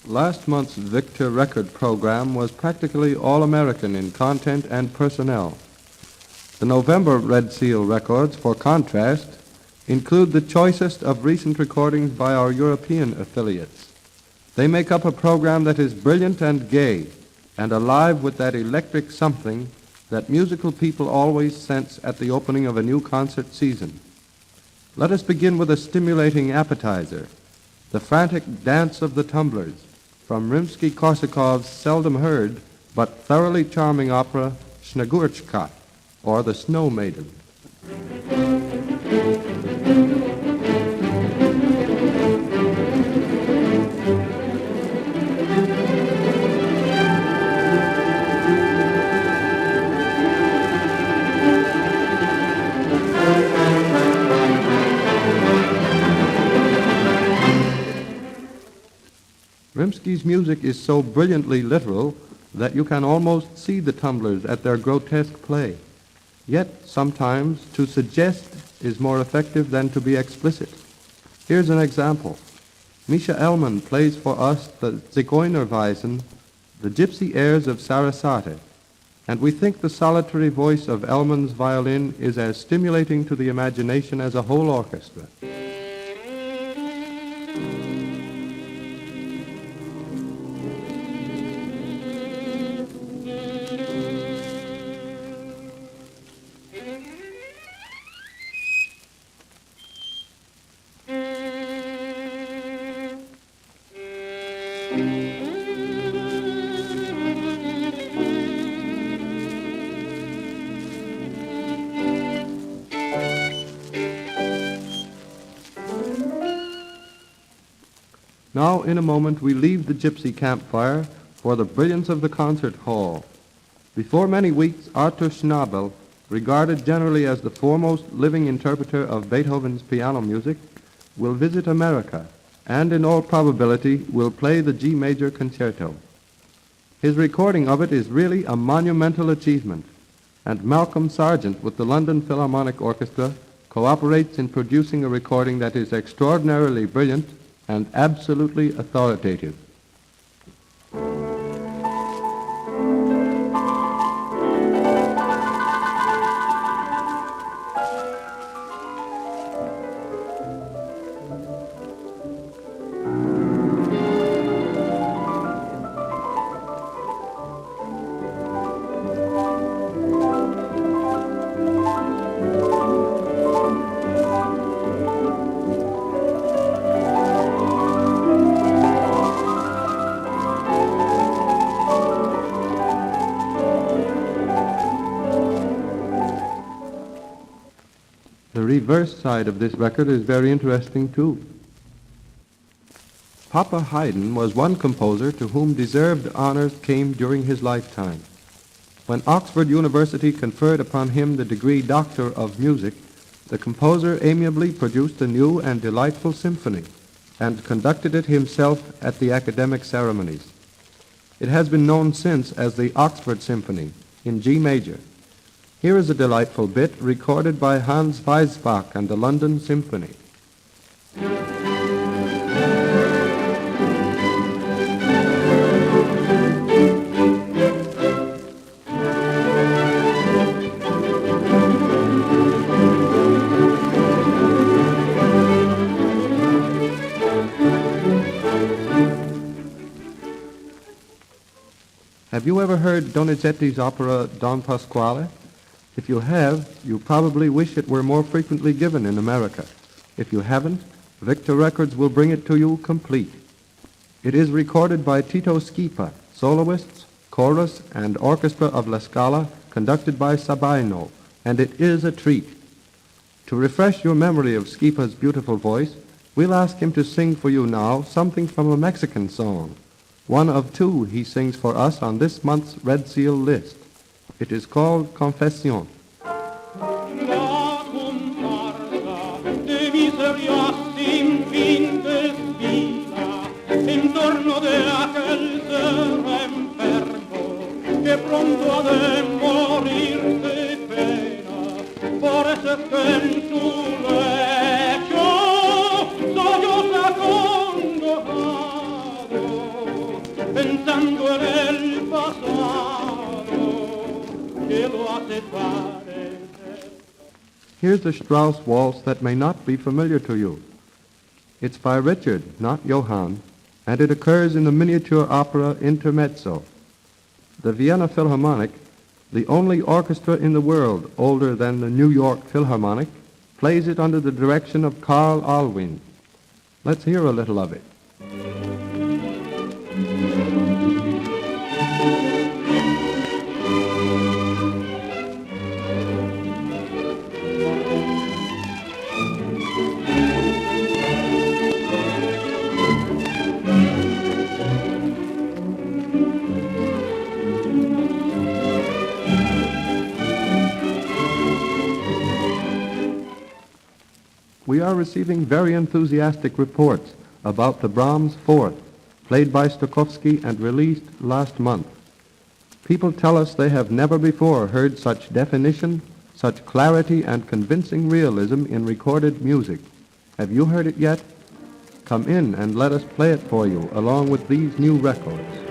Last month's Victor record program was practically all-American in content and personnel. The November Red Seal records, for contrast, include the choicest of recent recordings by our European affiliates. They make up a program that is brilliant and gay and alive with that electric something that musical people always sense at the opening of a new concert season. Let us begin with a stimulating appetizer, the frantic dance of the tumblers, from Rimsky-Korsakov's seldom heard but thoroughly charming opera Snegurchka, or The Snow Maiden. Rimsky's music is so brilliantly literal that you can almost see the tumblers at their grotesque play. Yet, sometimes, to suggest is more effective than to be explicit. Here's an example. Misha Elman plays for us the Zigeunerweisen, the gypsy airs of Sarasate, and we think the solitary voice of Elman's violin is as stimulating to the imagination as a whole orchestra. Now, in a moment, we leave the gypsy campfire for the brilliance of the concert hall. Before many weeks, Arthur Schnabel, regarded generally as the foremost living interpreter of Beethoven's piano music, will visit America and, in all probability, will play the G major concerto. His recording of it is really a monumental achievement, and Malcolm Sargent with the London Philharmonic Orchestra cooperates in producing a recording that is extraordinarily brilliant and absolutely authoritative. The reverse side of this record is very interesting too. Papa Haydn was one composer to whom deserved honors came during his lifetime. When Oxford University conferred upon him the degree Doctor of Music, the composer amiably produced a new and delightful symphony and conducted it himself at the academic ceremonies. It has been known since as the Oxford Symphony in G major. Here is a delightful bit recorded by Hans Weisbach and the London Symphony. Have you ever heard Donizetti's opera Don Pasquale? If you have, you probably wish it were more frequently given in America. If you haven't, Victor Records will bring it to you complete. It is recorded by Tito Schipa, soloists, chorus, and orchestra of La Scala, conducted by Sabajno, and it is a treat. To refresh your memory of Schipa's beautiful voice, we'll ask him to sing for you now something from a Mexican song, one of two he sings for us on this month's Red Seal list. It is called Confession. La comparsa de miserias sin fin desvida en torno de aquel ser enfermo que pronto ha de morir de pena por ese que en su lecho solloza acongojado pensando en el pasado que lo hace parecer. Here's the Strauss waltz that may not be familiar to you. It's by Richard, not Johann, and it occurs in the miniature opera Intermezzo. The Vienna Philharmonic, the only orchestra in the world older than the New York Philharmonic, plays it under the direction of Karl Alwin. Let's hear a little of it. We are receiving very enthusiastic reports about the Brahms Fourth, played by Stokowski and released last month. People tell us they have never before heard such definition, such clarity and convincing realism in recorded music. Have you heard it yet? Come in and let us play it for you along with these new records.